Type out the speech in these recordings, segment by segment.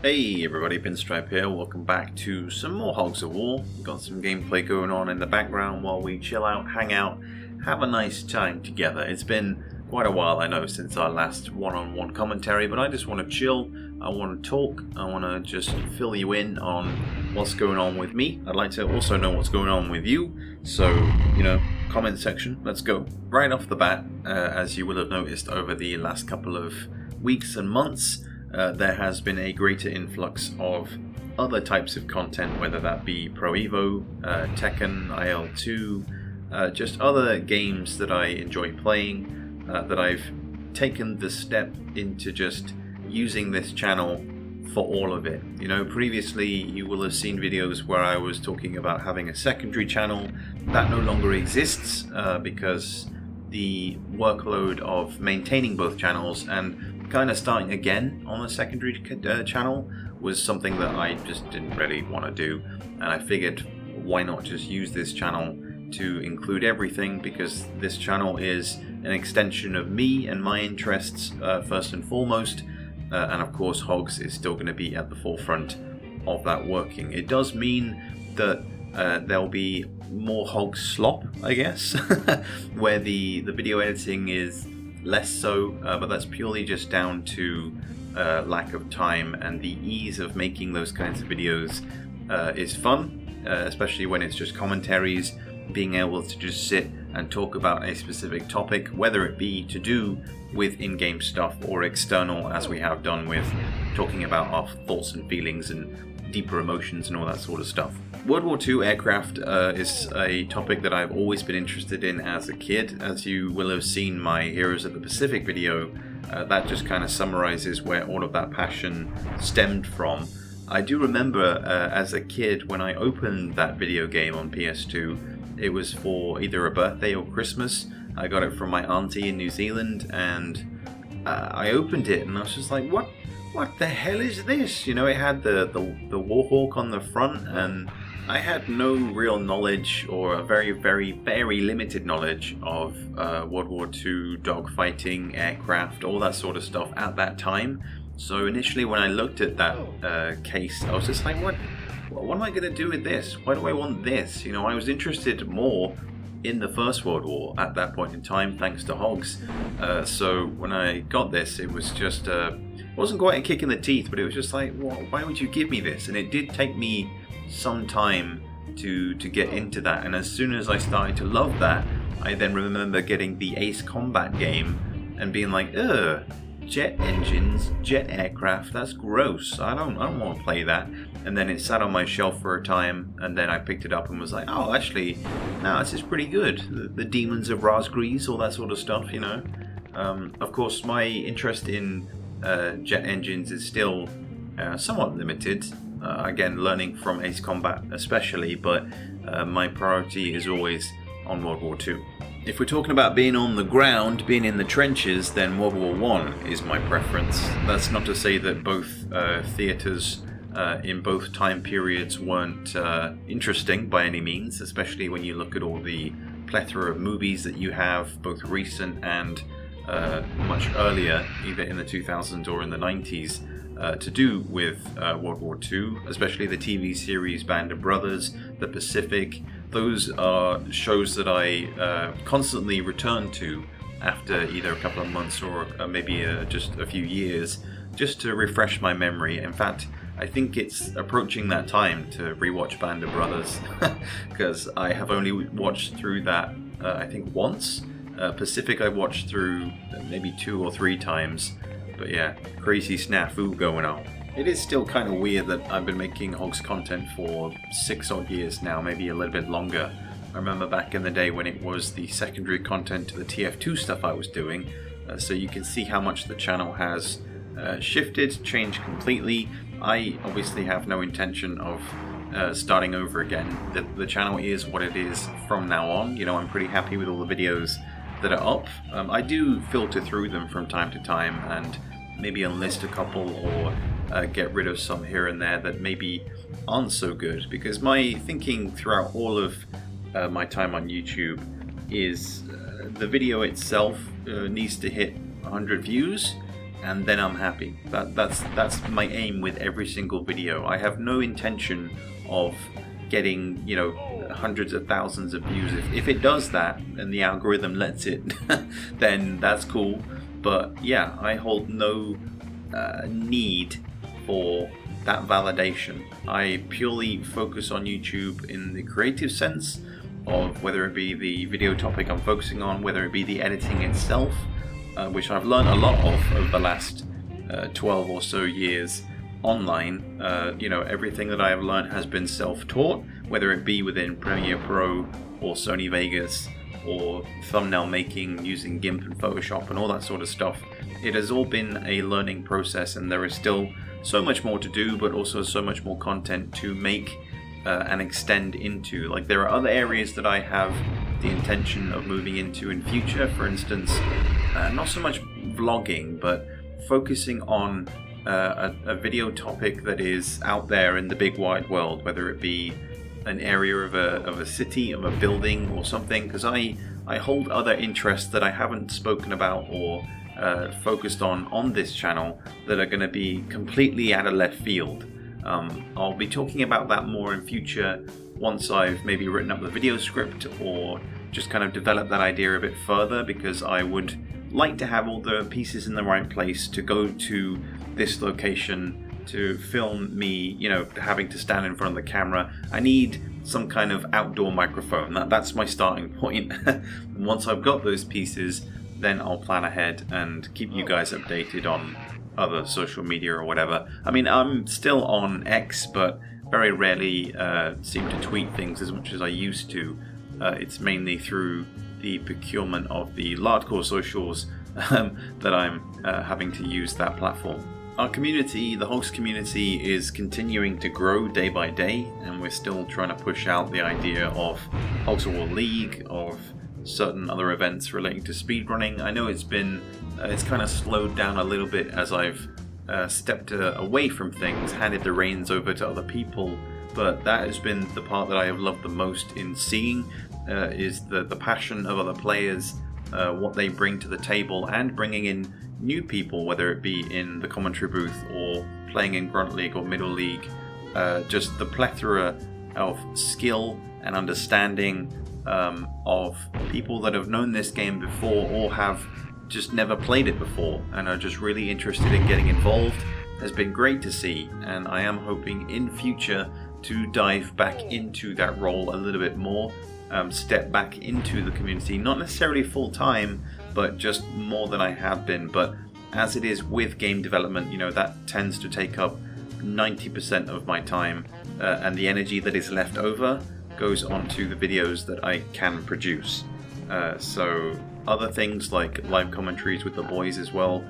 Hey everybody, Pinstripe here, welcome back to some more Hogs of War. We've got some gameplay going on in the background while we chill out, hang out, have a nice time together. It's been quite a while, I know, since our last one-on-one commentary, but I just want to chill, I want to talk, I want to just fill you in on what's going on with me. I'd like to also know what's going on with you, so, comment section, let's go. Right off the bat, as you will have noticed over the last couple of weeks and months, there has been a greater influx of other types of content, whether that be Pro Evo, Tekken, IL2, just other games that I enjoy playing, that I've taken the step into just using this channel for all of it. You know, previously you will have seen videos where I was talking about having a secondary channel. That no longer exists because the workload of maintaining both channels and kind of starting again on a secondary channel was something that I just didn't really want to do, and I figured why not just use this channel to include everything, because this channel is an extension of me and my interests first and foremost, and of course Hogs is still going to be at the forefront of that working. It does mean that there'll be more Hogs slop, I guess, where the video editing is less so, but that's purely just down to lack of time, and the ease of making those kinds of videos is fun, especially when it's just commentaries, being able to just sit and talk about a specific topic, whether it be to do with in-game stuff or external, as we have done with talking about our thoughts and feelings and deeper emotions and all that sort of stuff. World War II aircraft is a topic that I've always been interested in as a kid. As you will have seen my Heroes of the Pacific video, that just kind of summarizes where all of that passion stemmed from. I do remember as a kid when I opened that video game on PS2, it was for either a birthday or Christmas. I got it from my auntie in New Zealand, and I opened it and I was just like, what the hell is this? You know, it had the Warhawk on the front, and I had no real knowledge, or a very, very, very limited knowledge of World War II dogfighting, aircraft, all that sort of stuff at that time. So initially when I looked at that case, I was just like, what am I going to do with this? Why do I want this? You know, I was interested more in the First World War at that point in time, thanks to Hogs. So when I got this, it was just, it wasn't quite a kick in the teeth, but it was just like, well, why would you give me this? And it did take me some time to get into that, and as soon as I started to love that, I then remember getting the Ace Combat game and being like, ugh, jet engines, jet aircraft, that's gross, I don't want to play that. And then it sat on my shelf for a time, and then I picked it up and was like, oh, actually, no, this is pretty good. The Demons of Razgrees, all that sort of stuff, you know. Of course, my interest in jet engines is still somewhat limited. Again, learning from Ace Combat especially, but my priority is always on World War II. If we're talking about being on the ground, being in the trenches, then World War I is my preference. That's not to say that both theatres in both time periods weren't interesting by any means, especially when you look at all the plethora of movies that you have, both recent and much earlier, either in the 2000s or in the 90s, to do with World War II, especially the TV series Band of Brothers, The Pacific. Those are shows that I constantly return to after either a couple of months or maybe just a few years, just to refresh my memory. In fact, I think it's approaching that time to rewatch Band of Brothers, because I have only watched through that, I think, once. Pacific I watched through maybe 2 or 3 times. But yeah, crazy snafu going on. It is still kind of weird that I've been making Hogs content for 6 odd years now, maybe a little bit longer. I remember back in the day when it was the secondary content to the TF2 stuff I was doing, so you can see how much the channel has shifted, changed completely. I obviously have no intention of starting over again. The channel is what it is from now on. You know, I'm pretty happy with all the videos that are up. I do filter through them from time to time and maybe enlist a couple or get rid of some here and there that maybe aren't so good, because my thinking throughout all of my time on YouTube is the video itself needs to hit 100 views, and then I'm happy. That's my aim with every single video. I have no intention of getting, you know, hundreds of thousands of views. If it does that and the algorithm lets it, then that's cool. But yeah, I hold no need for that validation. I purely focus on YouTube in the creative sense of whether it be the video topic I'm focusing on, whether it be the editing itself, which I've learned a lot of over the last 12 or so years online. You know, everything that I have learned has been self-taught, whether it be within Premiere Pro or Sony Vegas or thumbnail making using GIMP and Photoshop and all that sort of stuff. It has all been a learning process, and there is still so much more to do, but also so much more content to make and extend into. Like, there are other areas that I have the intention of moving into in future. For instance, not so much vlogging, but focusing on a video topic that is out there in the big wide world, whether it be an area of a city, of a building or something, because I hold other interests that I haven't spoken about or focused on this channel that are going to be completely out of left field. I'll be talking about that more in future once I've maybe written up the video script or just kind of develop that idea a bit further, because I would like to have all the pieces in the right place to go to this location to film me, you know, having to stand in front of the camera. I need some kind of outdoor microphone. That's my starting point. Once I've got those pieces, then I'll plan ahead and keep you guys updated on other social media or whatever. I mean, I'm still on X, but very rarely seem to tweet things as much as I used to. It's mainly through the procurement of the Lardcore socials that I'm having to use that platform. Our community, the Hogs community, is continuing to grow day by day, and we're still trying to push out the idea of Hogs of War League, of certain other events relating to speedrunning. I know it's kind of slowed down a little bit as I've stepped away from things, handed the reins over to other people, but that has been the part that I have loved the most in seeing, is the passion of other players, what they bring to the table, and bringing in new people, whether it be in the commentary booth or playing in Grunt League or Middle League. Just the plethora of skill and understanding of people that have known this game before or have just never played it before and are just really interested in getting involved has been great to see, and I am hoping in future to dive back into that role a little bit more, step back into the community, not necessarily full time, but just more than I have been. But as it is with game development, you know, that tends to take up 90% of my time, and the energy that is left over goes onto the videos that I can produce. So other things like live commentaries with the boys as well,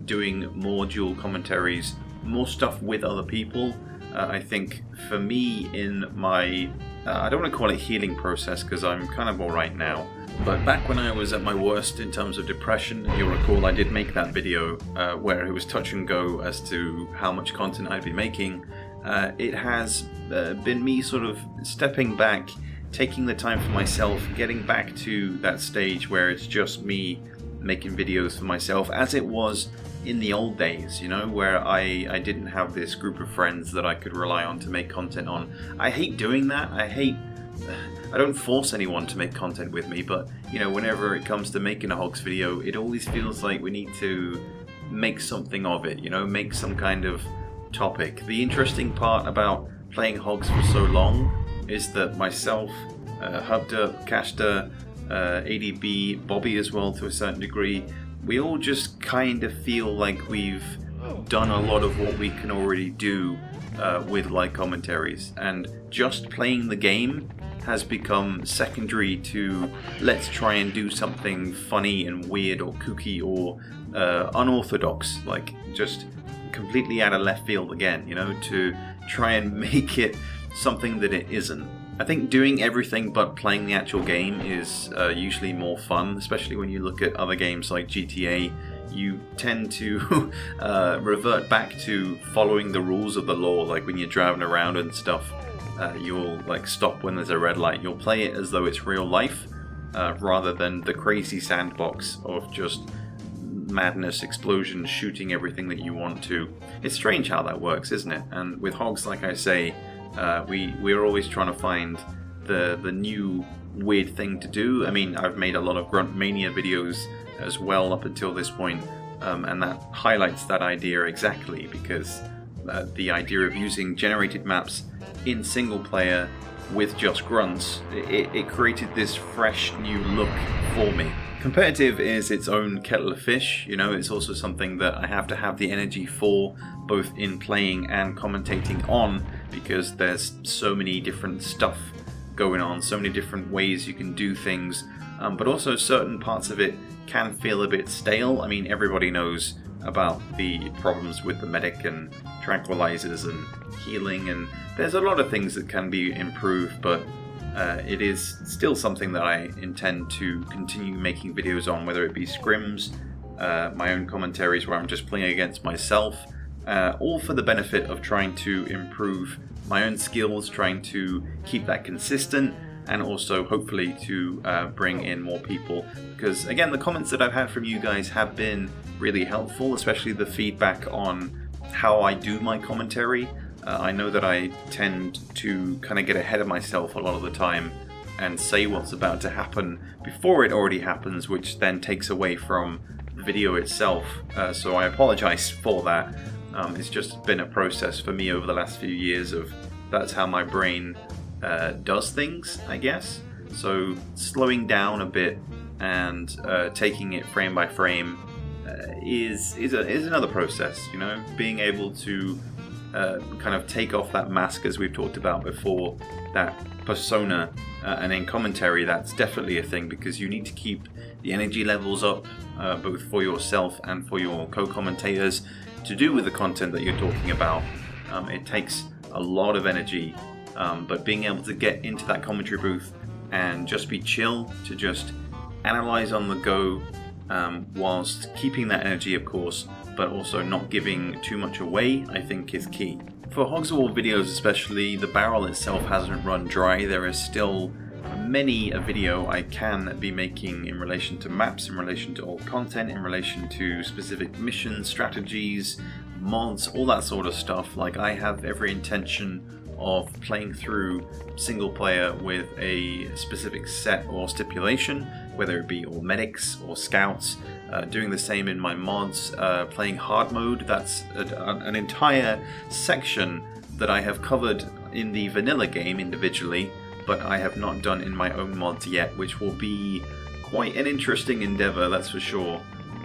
doing more dual commentaries, more stuff with other people. I think for me in my, I don't want to call it healing process because I'm kind of alright now, but back when I was at my worst in terms of depression, you'll recall I did make that video where it was touch and go as to how much content I'd be making. It has been me sort of stepping back, taking the time for myself, getting back to that stage where it's just me making videos for myself, as it was in the old days, you know, where I didn't have this group of friends that I could rely on to make content on. I hate doing that. I don't force anyone to make content with me, but, you know, whenever it comes to making a Hogs video, it always feels like we need to make something of it, you know, make some kind of topic. The interesting part about playing Hogs for so long is that myself, Hubda, Kashta, ADB, Bobby as well to a certain degree, we all just kind of feel like we've done a lot of what we can already do with live commentaries, and just playing the game has become secondary to let's try and do something funny and weird or kooky or unorthodox, like just completely out of left field again, you know, to try and make it something that it isn't. I think doing everything but playing the actual game is usually more fun, especially when you look at other games like GTA. You tend to revert back to following the rules of the law, like when you're driving around and stuff. You'll like stop when there's a red light. You'll play it as though it's real life, rather than the crazy sandbox of just madness, explosions, shooting everything that you want to. It's strange how that works, isn't it? And with Hogs, like I say, we're always trying to find the new weird thing to do. I mean, I've made a lot of Grunt Mania videos as well up until this point, and that highlights that idea exactly, because the idea of using generated maps in single player with just grunts, it created this fresh new look for me. Competitive is its own kettle of fish, you know. It's also something that I have to have the energy for, both in playing and commentating on, because there's so many different stuff going on, so many different ways you can do things, but also certain parts of it can feel a bit stale. I mean, everybody knows about the problems with the medic and tranquilizers and healing, and there's a lot of things that can be improved, but it is still something that I intend to continue making videos on, whether it be scrims, my own commentaries where I'm just playing against myself, all for the benefit of trying to improve my own skills, trying to keep that consistent, and also hopefully to bring in more people, because again, the comments that I've had from you guys have been really helpful, especially the feedback on how I do my commentary. I know that I tend to kind of get ahead of myself a lot of the time and say what's about to happen before it already happens, which then takes away from the video itself, so I apologize for that. It's just been a process for me over the last few years of that's how my brain does things, I guess. So slowing down a bit and taking it frame by frame is another process, you know. Being able to kind of take off that mask, as we've talked about before, that persona, and in commentary that's definitely a thing, because you need to keep the energy levels up, both for yourself and for your co-commentators, to do with the content that you're talking about. It takes a lot of energy, but being able to get into that commentary booth and just be chill, to just analyze on the go, whilst keeping that energy, of course, but also not giving too much away, I think is key. For Hogs of War videos especially, the barrel itself hasn't run dry. There is still many a video I can be making in relation to maps, in relation to old content, in relation to specific missions, strategies, mods, all that sort of stuff. Like, I have every intention of playing through single player with a specific set or stipulation, whether it be all medics or scouts, doing the same in my mods, playing hard mode. That's an entire section that I have covered in the vanilla game individually, but I have not done in my own mods yet, which will be quite an interesting endeavor, that's for sure.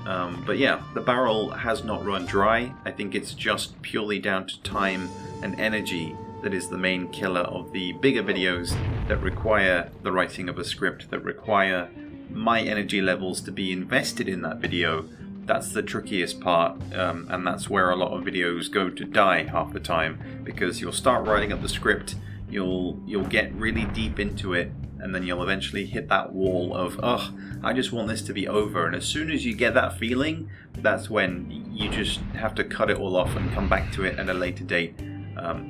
But yeah, the barrel has not run dry. I think it's just purely down to time and energy that is the main killer of the bigger videos that require the writing of a script, that require my energy levels to be invested in that video. That's the trickiest part, and that's where a lot of videos go to die half the time, because you'll start writing up the script, you'll get really deep into it, and then you'll eventually hit that wall of, oh, I just want this to be over. And as soon as you get that feeling, that's when you just have to cut it all off and come back to it at a later date,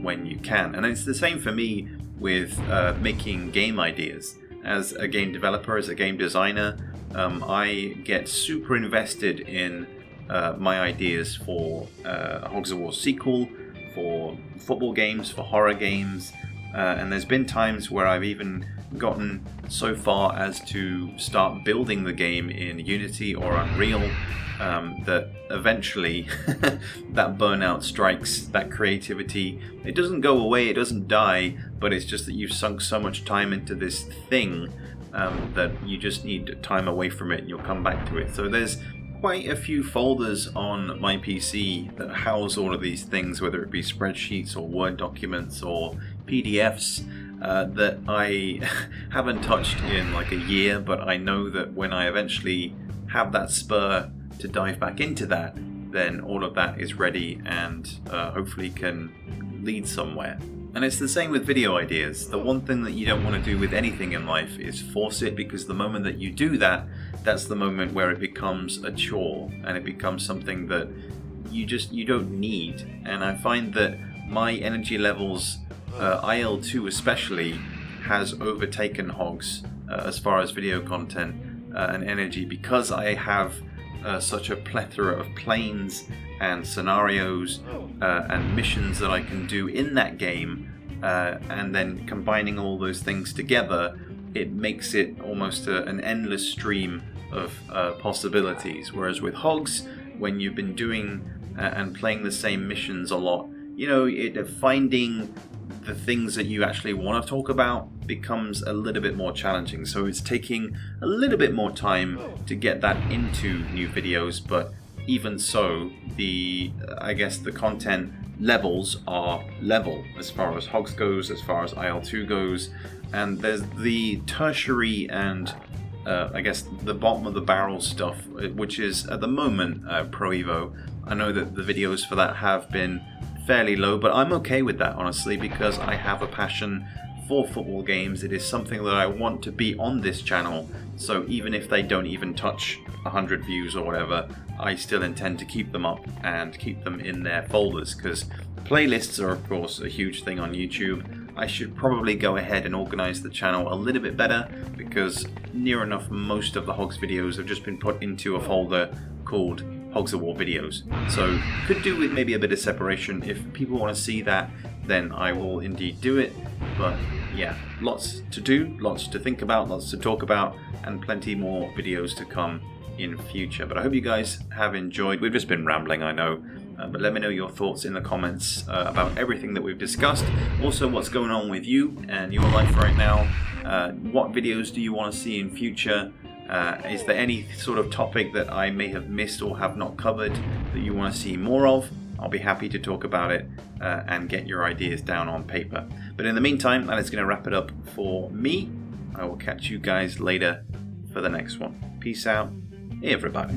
when you can. And it's the same for me with making game ideas. As a game developer, as a game designer, I get super invested in my ideas for Hogs of War sequel, for football games, for horror games, and there's been times where I've even gotten so far as to start building the game in Unity or Unreal, that eventually that burnout strikes, that creativity. It doesn't go away, it doesn't die, but it's just that you've sunk so much time into this thing that you just need time away from it and you'll come back to it. So there's quite a few folders on my PC that house all of these things, whether it be spreadsheets or Word documents or PDFs, that I haven't touched in like a year, but I know that when I eventually have that spur to dive back into that, then all of that is ready and hopefully can lead somewhere. And it's the same with video ideas. The one thing that you don't want to do with anything in life is force it, because the moment that you do that, that's the moment where it becomes a chore and it becomes something that you don't need. And I find that my energy levels, IL2 especially, has overtaken Hogs as far as video content and energy, because I have such a plethora of planes and scenarios and missions that I can do in that game, and then combining all those things together, it makes it almost an endless stream of possibilities. Whereas with Hogs, when you've been doing and playing the same missions a lot, you know, finding the things that you actually want to talk about becomes a little bit more challenging. So it's taking a little bit more time to get that into new videos, but even so, I guess the content levels are level as far as Hogs goes, as far as IL2 goes, and there's the tertiary and I guess the bottom of the barrel stuff, which is at the moment Pro Evo. I know that the videos for that have been fairly low, but I'm okay with that, honestly, because I have a passion for football games. It is something that I want to be on this channel, so even if they don't even touch 100 views or whatever, I still intend to keep them up and keep them in their folders, because playlists are of course a huge thing on YouTube. I should probably go ahead and organize the channel a little bit better, because near enough most of the Hogs videos have just been put into a folder called Hogs of War videos. So could do with maybe a bit of separation. If people want to see that, then I will indeed do it. But yeah, lots to do, lots to think about, lots to talk about, and plenty more videos to come in future. But I hope you guys have enjoyed. We've just been rambling, I know. But let me know your thoughts in the comments about everything that we've discussed. Also, what's going on with you and your life right now. What videos do you want to see in future? Is there any sort of topic that I may have missed or have not covered that you want to see more of? I'll be happy to talk about it and get your ideas down on paper. But in the meantime, that is going to wrap it up for me. I will catch you guys later for the next one. Peace out, everybody.